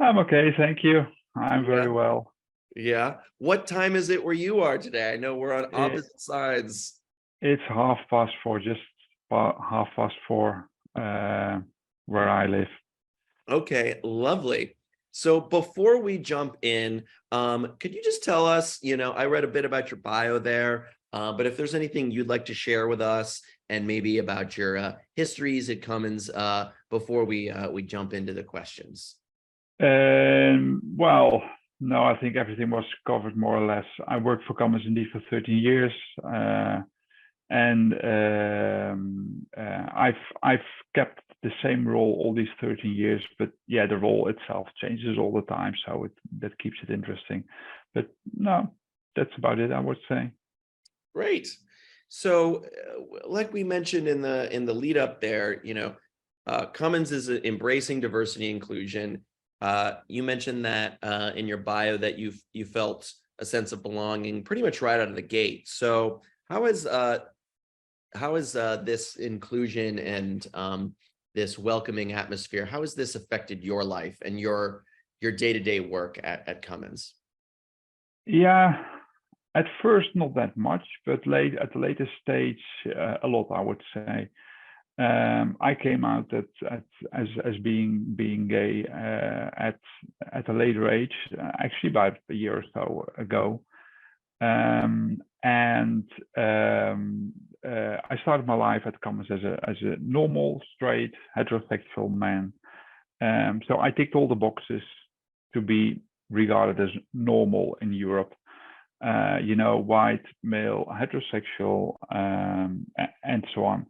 I'm okay, thank you. I'm very Yeah, well. yeah. What time is it where you are today? I know we're on It, opposite sides. it's 4:30, just 4:30, where I live. Okay, lovely. So before we jump in, could you just tell us, I read a bit about your bio there, but if there's anything you'd like to share with us and maybe about your histories at Cummins before we jump into the questions. Well, no, I think everything was covered more or less. I worked for Cummins indeed for 13 years, and I've kept the same role all these 13 years, but yeah, the role itself changes all the time, so that keeps it interesting. But no, that's about it, I would say. Great. So, like we mentioned in the lead up there, Cummins is embracing diversity and inclusion. You mentioned that in your bio that you felt a sense of belonging pretty much right out of the gate. So, how has this inclusion and this welcoming atmosphere? How has this affected your life and your day-to-day work at Cummins? Yeah, at first not that much, but at the later stage, a lot, I would say. I came out as being gay at a later age, actually about a year or so ago. And I started my life at Cummins as a normal, straight, heterosexual man. So I ticked all the boxes to be regarded as normal in Europe. White, male, heterosexual, and so on.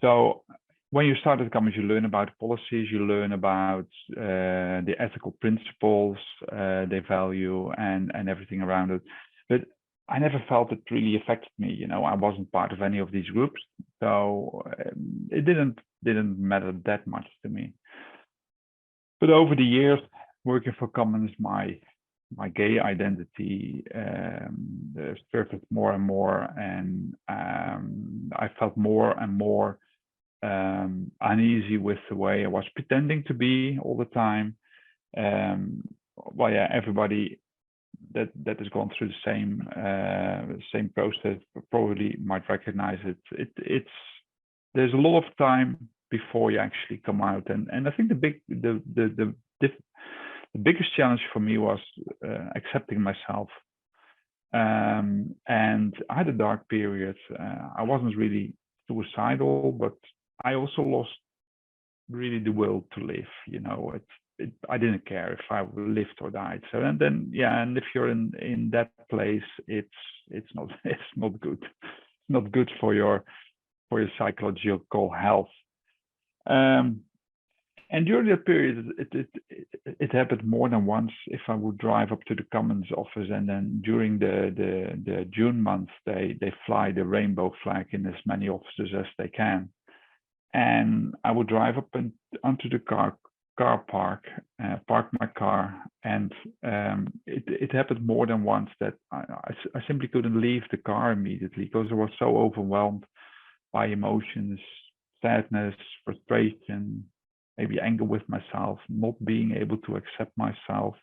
So when you start at Cummins, you learn about policies, you learn about the ethical principles they value and everything around it. But I never felt it really affected me. I wasn't part of any of these groups, so it didn't matter that much to me. But over the years, working for Cummins, my gay identity surfaced more and more, and I felt more and more uneasy with the way I was pretending to be all the time. Well, yeah, everybody that has gone through the same process probably might recognize it. It's there's a lot of time before you actually come out, and I think the biggest challenge for me was accepting myself. And I had a dark period. I wasn't really suicidal, but I also lost really the will to live. I didn't care if I lived or died. So and then yeah, and if you're in that place, it's not it's not good. It's not good for your psychological health. And during that period, it happened more than once. If I would drive up to the Cummins office, and then during the June month, they fly the rainbow flag in as many offices as they can, and I would drive up onto the car park, park my car, and it happened more than once that I simply couldn't leave the car immediately because I was so overwhelmed by emotions, sadness, frustration, maybe anger with myself, not being able to accept myself.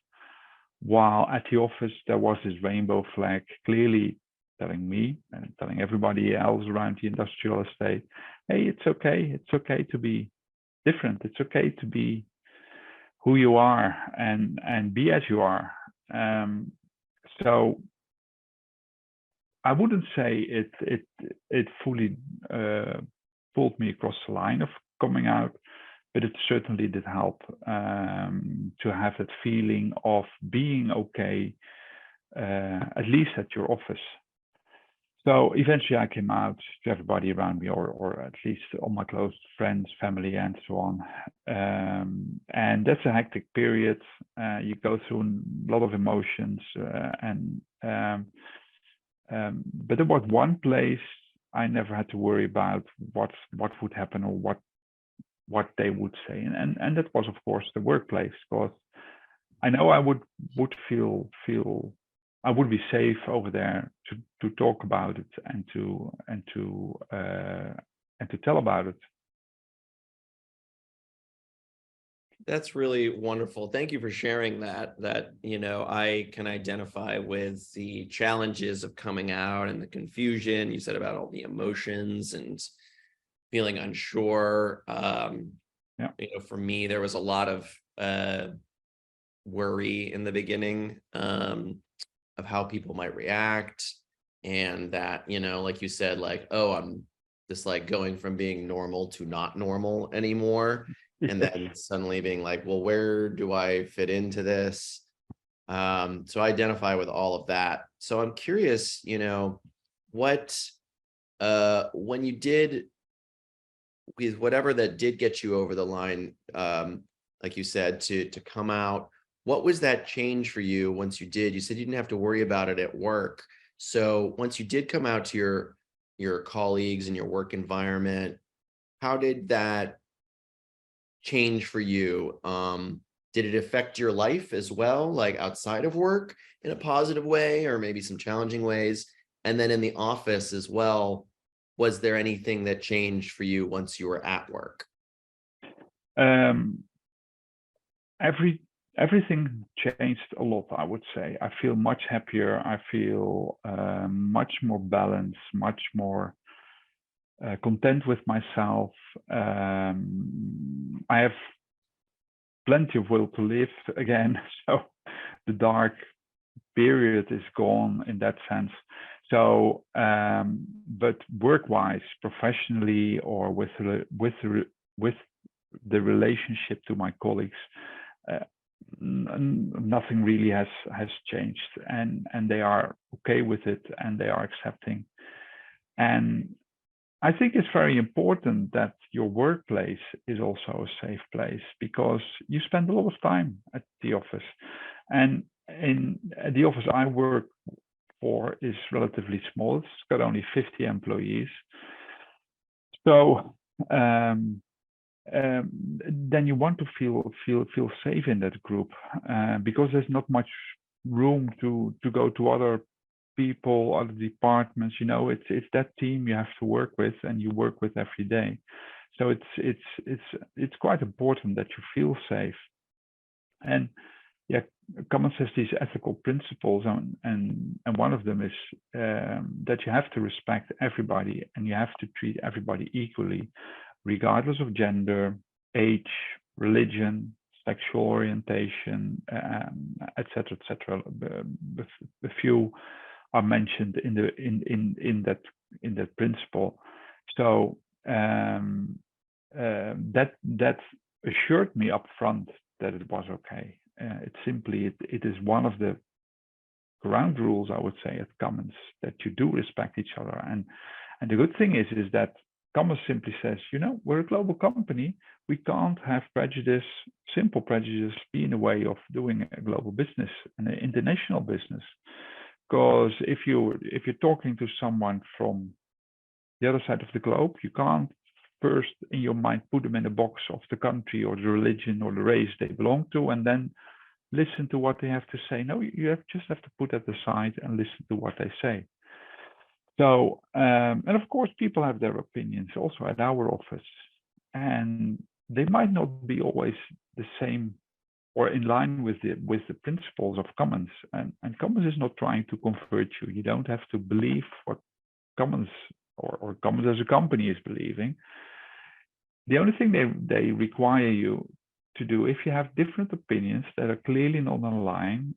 While at the office, there was this rainbow flag clearly telling me and telling everybody else around the industrial estate, hey, it's okay. It's okay to be different. It's okay to be who you are and be as you are. So I wouldn't say it fully pulled me across the line of coming out, but it certainly did help to have that feeling of being okay, at least at your office. So eventually I came out to everybody around me, or at least all my close friends, family, and so on. And that's a hectic period. You go through a lot of emotions, but there was one place I never had to worry about what would happen or what they would say, and that was of course the workplace, because I know I would feel I would be safe over there to talk about it and to tell about it. That's really wonderful. Thank you for sharing that. I can identify with the challenges of coming out and the confusion you said about all the emotions and feeling unsure. Yeah. For me, there was a lot of worry in the beginning of how people might react, and that, like you said, like, oh, I'm just like going from being normal to not normal anymore. And Yes. then suddenly being like, well, where do I fit into this? So I identify with all of that. So I'm curious, what when you did, with whatever that did get you over the line, like you said, to come out, what was that change for you once you did? You said you didn't have to worry about it at work. So once you did come out to your colleagues and your work environment, how did that change for you? Did it affect your life as well, like outside of work in a positive way, or maybe some challenging ways? And then in the office as well, was there anything that changed for you once you were at work? Um, everything changed a lot, I would say. I feel much happier. I feel much more balanced, much more content with myself. I have plenty of will to live again. So the dark period is gone in that sense. So, but work-wise, professionally, or with the relationship to my colleagues, nothing really has changed, and they are okay with it, and they are accepting. And I think it's very important that your workplace is also a safe place, because you spend a lot of time at the office. And in the office I work for is relatively small. It's got only 50 employees. So then you want to feel safe in that group, because there's not much room to go to other people, other departments. It's that team you have to work with, and you work with every day. So it's quite important that you feel safe. And yeah, Cummins has these ethical principles, and one of them is that you have to respect everybody, and you have to treat everybody equally, regardless of gender, age, religion, sexual orientation, etc., etc. A few are mentioned in that principle. So that assured me up front that it was okay. It is one of the ground rules, I would say, at Cummins, that you do respect each other. And the good thing is that Cummins simply says, we're a global company. We can't have prejudice, simple prejudice, be in the way of doing a global business and an international business. Because if you're talking to someone from the other side of the globe, you can't first in your mind put them in a box of the country or the religion or the race they belong to, and then listen to what they have to say. No, you just have to put that aside and listen to what they say. So, and of course, people have their opinions also at our office, and they might not be always the same or in line with the principles of Cummins. And Cummins is not trying to convert you. You don't have to believe what Cummins or Cummins as a company is believing. The only thing they require you to do, if you have different opinions that are clearly not in line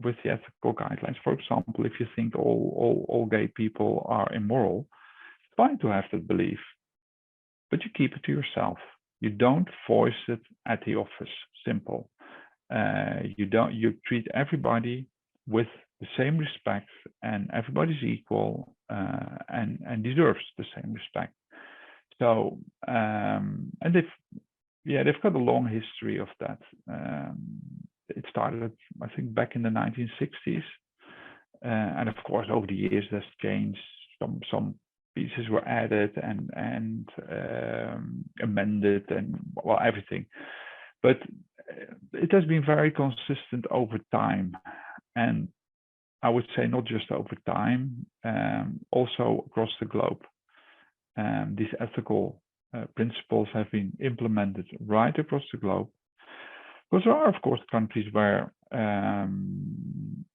with the ethical guidelines, for example, if you think all gay people are immoral, it's fine to have that belief, but you keep it to yourself. You don't voice it at the office. Simple. You treat everybody with the same respect, and everybody's equal and deserves the same respect. So and they've got a long history of that. It started, I think, back in the 1960s, and of course over the years that's changed. Some pieces were added and amended, and well, everything. But it has been very consistent over time, and I would say not just over time, also across the globe. These ethical principles have been implemented right across the globe. Because there are, of course, countries where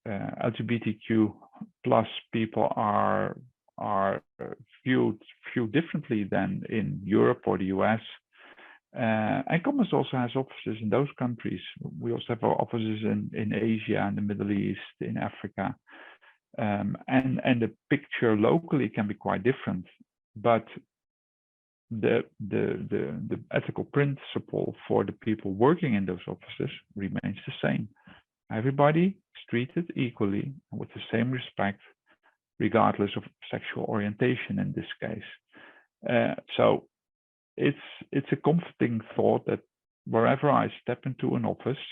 LGBTQ plus people are viewed differently than in Europe or the US. And Cummins also has offices in those countries. We also have our offices in Asia and the Middle East, in Africa. And the picture locally can be quite different. But the ethical principle for the people working in those offices remains the same. Everybody is treated equally and with the same respect, regardless of sexual orientation in this case. So it's a comforting thought that wherever I step into an office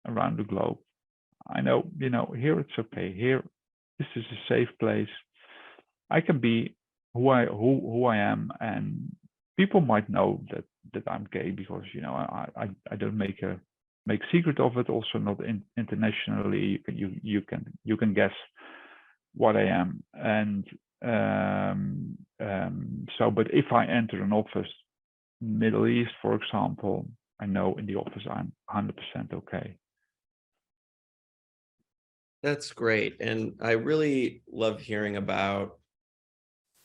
around the globe, I know, here it's okay. Here, this is a safe place. I can be who I am, and people might know that I'm gay because I don't make secret of it. Also, not internationally. You can guess what I am, and so. But if I enter an office, Middle East, for example, I know in the office I'm 100% okay. That's great. And I really love hearing about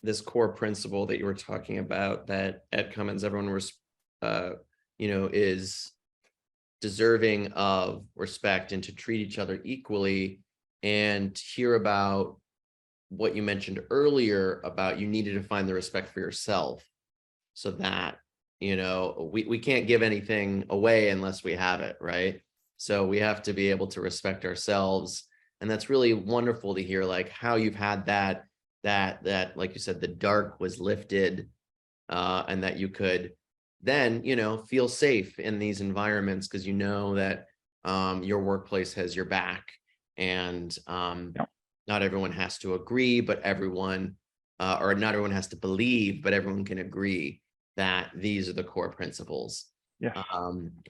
this core principle that you were talking about, that at Cummins, everyone was, is deserving of respect and to treat each other equally, and hear about what you mentioned earlier about you needed to find the respect for yourself, so that, we can't give anything away unless we have it, right? So we have to be able to respect ourselves. And that's really wonderful to hear, like how you've had that, like you said, the dark was lifted, and that you could then, feel safe in these environments because you know that your workplace has your back, and not everyone has to agree, but everyone, or not everyone has to believe, but everyone can agree that these are the core principles. Yes.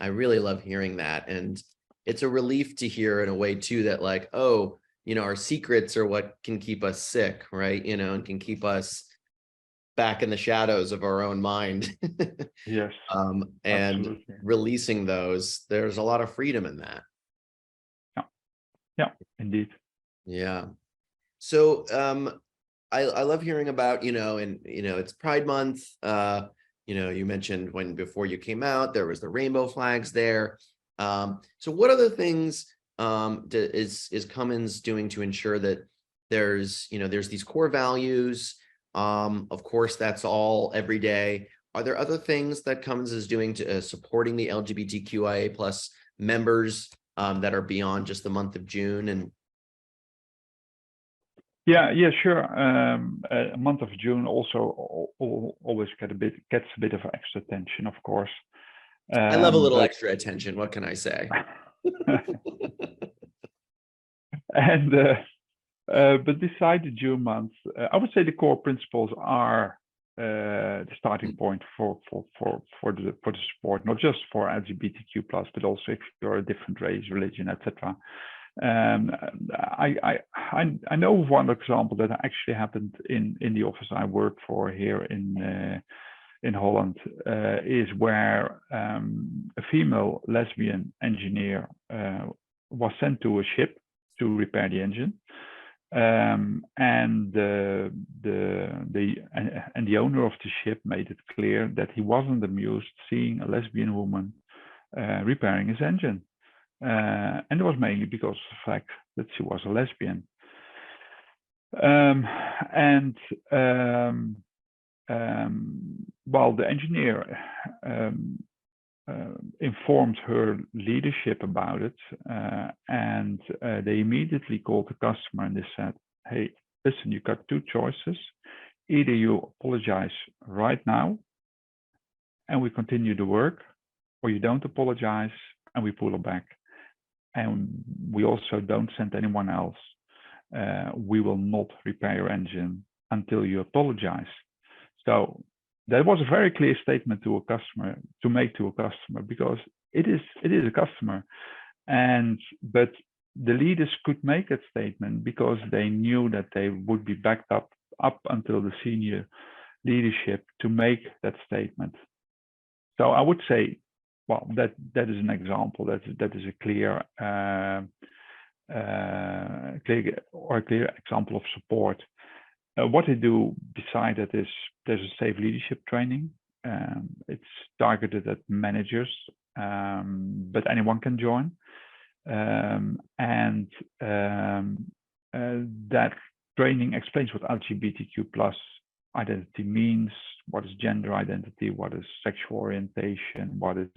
I really love hearing that. And it's a relief to hear in a way too, that like, oh, our secrets are what can keep us sick, right? And can keep us back in the shadows of our own mind. Yes. And Absolutely. releasing those, there's a lot of freedom in that. Yeah, indeed. Yeah. So I love hearing about, and it's Pride Month. You mentioned before you came out, there was the rainbow flags there. So what other things is Cummins doing to ensure that there's these core values? Of course, that's all every day. Are there other things that Cummins is doing to supporting the LGBTQIA plus members that are beyond just the month of June? And yeah, sure. A month of June also always gets a bit of extra attention, of course. I love a little extra attention. What can I say? And but beside the June month, I would say the core principles are the starting point for the support, not just for LGBTQ plus, but also if you're a different race, religion, etc. I know of one example that actually happened in the office I work for here in Holland, is where a female lesbian engineer was sent to a ship to repair the engine, and the owner of the ship made it clear that he wasn't amused seeing a lesbian woman repairing his engine. And it was mainly because of the fact that she was a lesbian. Well, the engineer informed her leadership about it, and they immediately called the customer and they said, hey, listen, you got two choices. Either you apologize right now and we continue the work, or you don't apologize and we pull her back. And we also don't send anyone else. We will not repair your engine until you apologize. So that was a very clear statement to make to a customer, because it is a customer. But the leaders could make that statement because they knew that they would be backed up until the senior leadership to make that statement. So I would say well, that is an example. That is a clear clear example of support. What they do beside that is there's a safe leadership training. It's targeted at managers, but anyone can join. That training explains what LGBTQ plus identity means, what is gender identity, what is sexual orientation, what is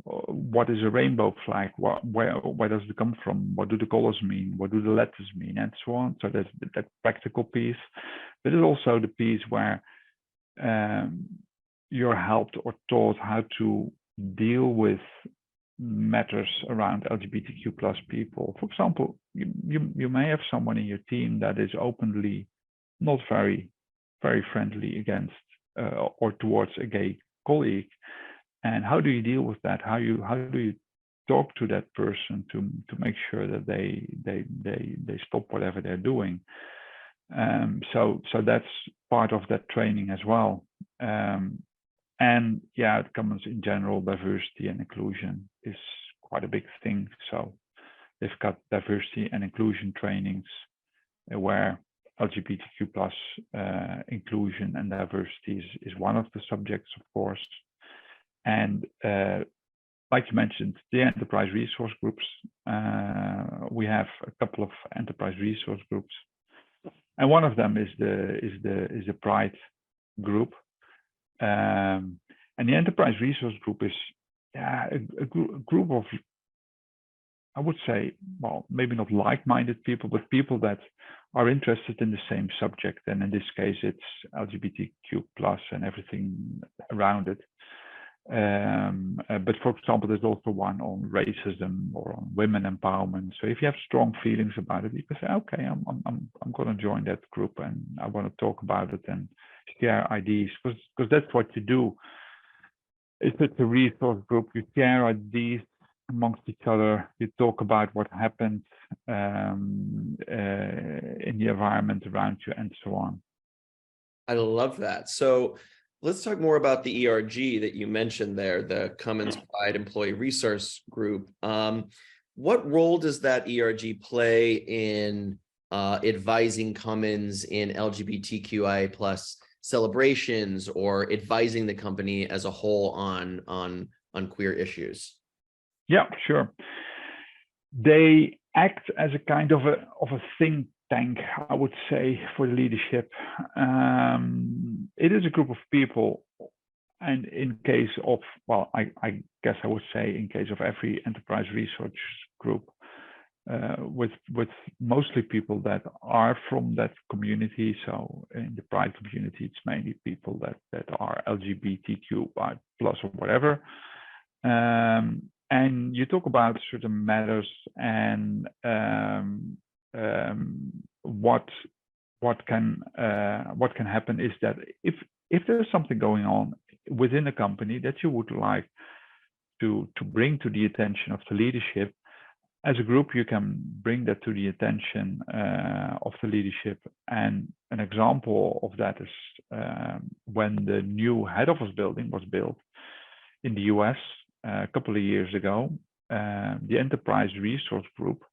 a rainbow flag, where does it come from, what do the colors mean, what do the letters mean, and so on. So there's that practical piece, but there's also the piece where you're helped or taught how to deal with matters around LGBTQ plus people. For example, you may have someone in your team that is openly not very friendly against or towards a gay colleague, and how do you deal with that? How do you talk to that person to make sure that they stop whatever they're doing? So that's part of that training as well. And yeah, at Cummins in general, diversity and inclusion is quite a big thing. So they've got diversity and inclusion trainings where LGBTQ plus inclusion and diversity is one of the subjects, of course. And like you mentioned, the enterprise resource groups. We have a couple of enterprise resource groups, and one of them is the Pride group. And the enterprise resource group is a group of, I would say, well, maybe not like-minded people, but people that are interested in the same subject. And in this case, it's LGBTQ plus and everything around it. But for example, there's also one on racism or on women empowerment. So if you have strong feelings about it, you can say, okay, I'm going to join that group and I want to talk about it and share ideas, because that's what you do. It's a resource group. You share ideas amongst each other. You talk about what happened in the environment around you and so on. I love that. So let's talk more about the ERG that you mentioned there, the Cummins Pride Employee Resource Group. What role does that ERG play in advising Cummins in LGBTQIA plus celebrations or advising the company as a whole on queer issues? Yeah, sure. They act as a kind of a think tank, I would say, for the leadership. It is a group of people, and in case of, well, I guess I would say in case of every enterprise research group, with mostly people that are from that community. So in the Pride community, it's mainly people that are LGBTQ plus or whatever. And you talk about certain matters and what can happen is that if there's something going on within a company that you would like to bring to the attention of the leadership, as a group, you can bring that to the attention of the leadership. And an example of that is when the new head office building was built in the US a couple of years ago, the Enterprise Resource Group,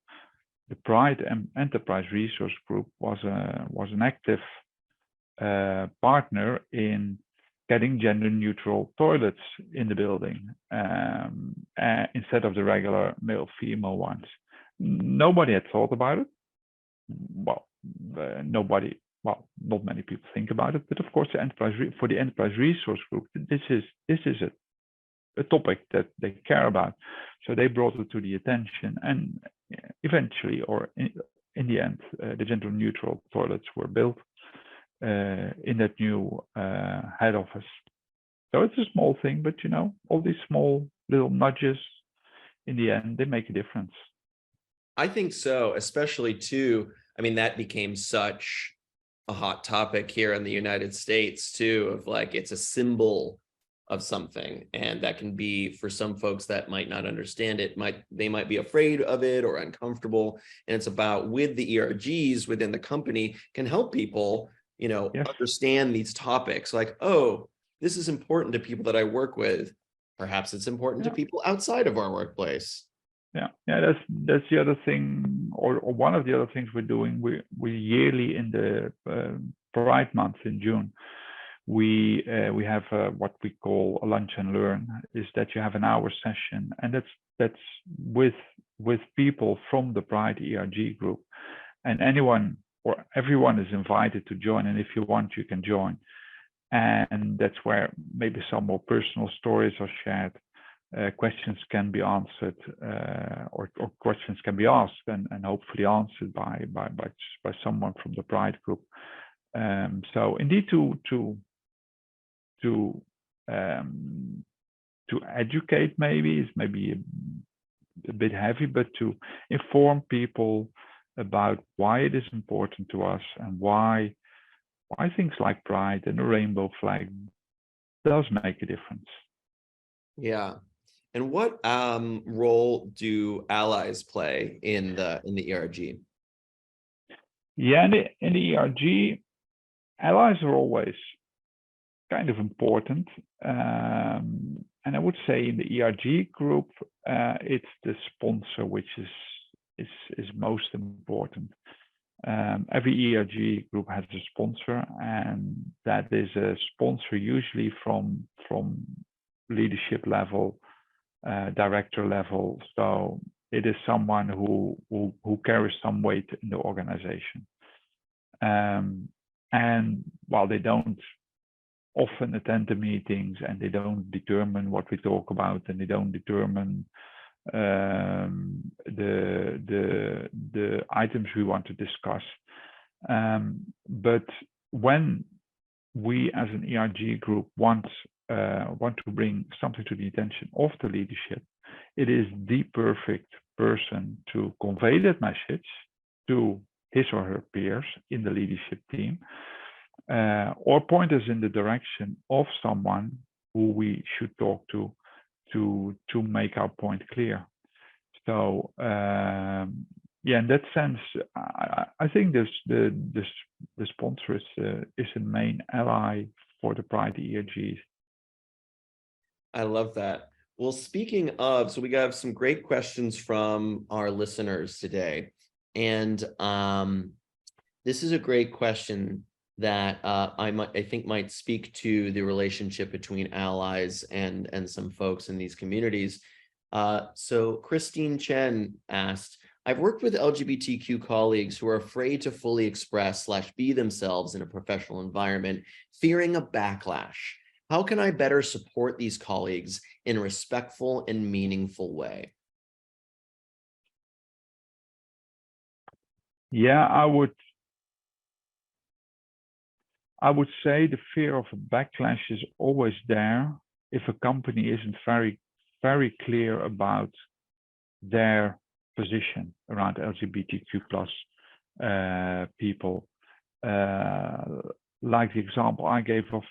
the Pride Enterprise Resource Group, was an active partner in getting gender-neutral toilets in the building instead of the regular male-female ones. Nobody had thought about it. Well, not many people think about it, but of course, for the Enterprise Resource Group, this is a topic that they care about. So they brought it to the attention, and eventually, or in the end, the gender-neutral toilets were built in that new head office. So it's a small thing, but all these small little nudges, in the end, they make a difference. I think so, especially too. I mean, that became such a hot topic here in the United States too, of like, it's a symbol of something, and that can be, for some folks that might not understand it, they might be afraid of it or uncomfortable. And it's about, with the ERGs within the company, can help people Yes. understand these topics, like, oh, this is important to people that I work with. Perhaps it's important to Yeah. people outside of our workplace. Yeah, that's the other thing, or one of the other things we're doing. We yearly in the Pride Month in June, we have what we call a lunch and learn. Is that you have an hour session, and that's with people from the Pride ERG group, and anyone or everyone is invited to join. And if you want, you can join. And that's where maybe some more personal stories are shared. Questions can be answered, or questions can be asked and hopefully answered by someone from the Pride group. So indeed, to educate maybe is maybe a bit heavy, but to inform people about why it is important to us and why things like Pride and the rainbow flag does make a difference. Yeah. And what role do allies play in the ERG? Yeah, in the ERG, allies are always kind of important. And I would say in the ERG group, it's the sponsor which is most important. Every ERG group has a sponsor, and that is a sponsor usually from leadership level, director level. So it is someone who carries some weight in the organization. And while they don't often attend the meetings and they don't determine what we talk about and they don't determine the items we want to discuss, but when we as an ERG group want to bring something to the attention of the leadership, it is the perfect person to convey that message to his or her peers in the leadership team, or point us in the direction of someone who we should talk to make our point clear. So yeah, in that sense, I think the sponsor is a main ally for the Pride ERGs. I love that. Well, speaking of, so we got some great questions from our listeners today. And this is a great question that I think might speak to the relationship between allies and some folks in these communities. So Christine Chen asked, I've worked with LGBTQ colleagues who are afraid to fully express / be themselves in a professional environment, fearing a backlash. How can I better support these colleagues in a respectful and meaningful way? Yeah, I would say the fear of a backlash is always there if a company isn't very clear about their position around LGBTQ plus people. Like the example I gave of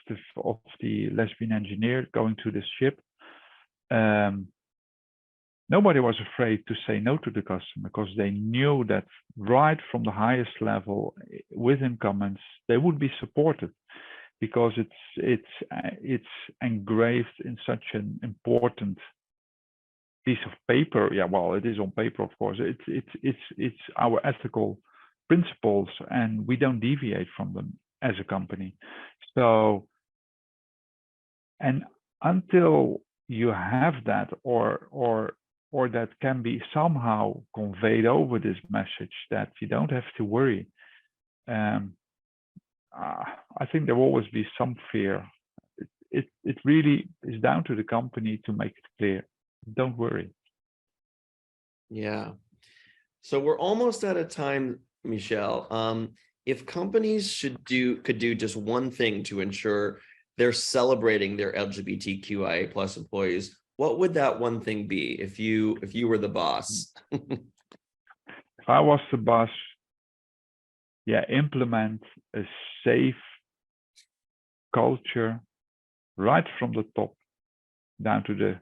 the lesbian engineer going to the ship. Nobody was afraid to say no to the customer because they knew that right from the highest level within Cummins, they would be supported because it's engraved in such an important piece of paper. Yeah, well, it is on paper, of course. It's our ethical principles, and we don't deviate from them as a company. So, and until you have that, or that can be somehow conveyed over this message that you don't have to worry, I think there will always be some fear. It really is down to the company to make it clear. Don't worry. Yeah. So we're almost out of time, Michel. If companies could do just one thing to ensure they're celebrating their LGBTQIA plus employees, what would that one thing be if you were the boss? If I was the boss, yeah, implement a safe culture right from the top down to the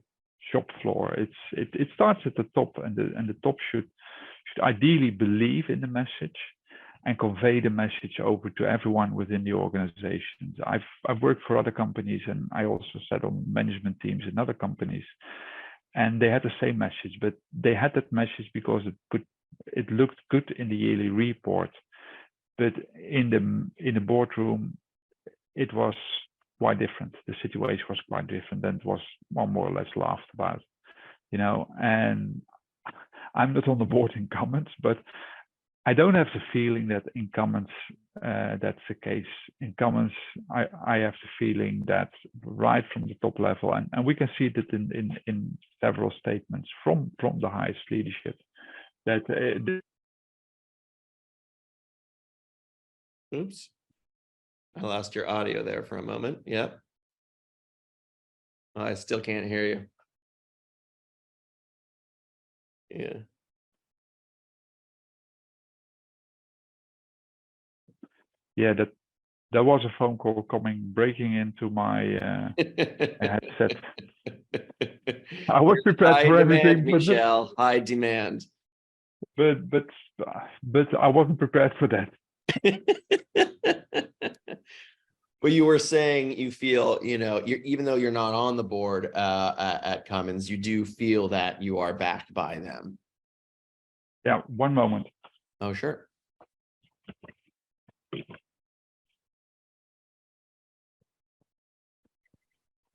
shop floor. It starts at the top, and the top should ideally believe in the message, and convey the message over to everyone within the organizations. I've worked for other companies, and I also sat on management teams in other companies, and they had the same message, but they had that message because it looked good in the yearly report, but in the boardroom it was quite different. The situation was quite different, and it was more or less laughed about, and I'm not on the board in Cummins, but I don't have the feeling that in Cummins that's the case. In Cummins, I have the feeling that right from the top level, and we can see that in several statements from the highest leadership, that Oops, I lost your audio there for a moment. Yep. I still can't hear you. Yeah. Yeah, there was a phone call breaking into my headset. I was prepared High for demand, everything, Michelle. High demand. but I wasn't prepared for that. But you were saying you feel, even though you're not on the board at Cummins, you do feel that you are backed by them. Yeah, one moment. Oh, sure.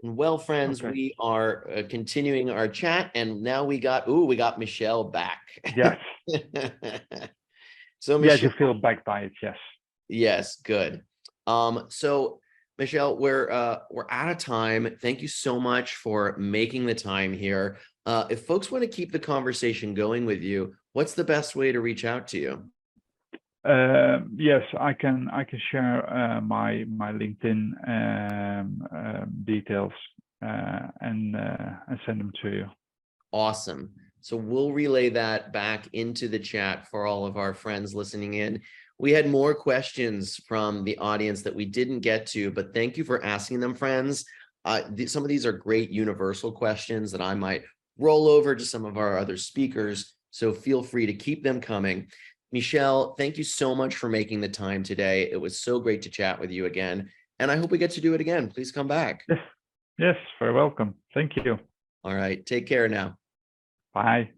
Well, friends, Okay. we are continuing our chat, and now we got Michelle back. Yes. So Yes, Michelle, you feel backed by it. Yes. yes, good. So Michelle, we're out of time. Thank you so much for making the time here. If folks want to keep the conversation going with you, what's the best way to reach out to you? Yes, I can share my LinkedIn details and send them to you. Awesome. So we'll relay that back into the chat for all of our friends listening in. We had more questions from the audience that we didn't get to, but thank you for asking them, friends. Some of these are great universal questions that I might roll over to some of our other speakers, so feel free to keep them coming. Michelle, thank you so much for making the time today. It was so great to chat with you again, and I hope we get to do it again. Please come back. Yes, very welcome. Thank you. All right, take care now. Bye.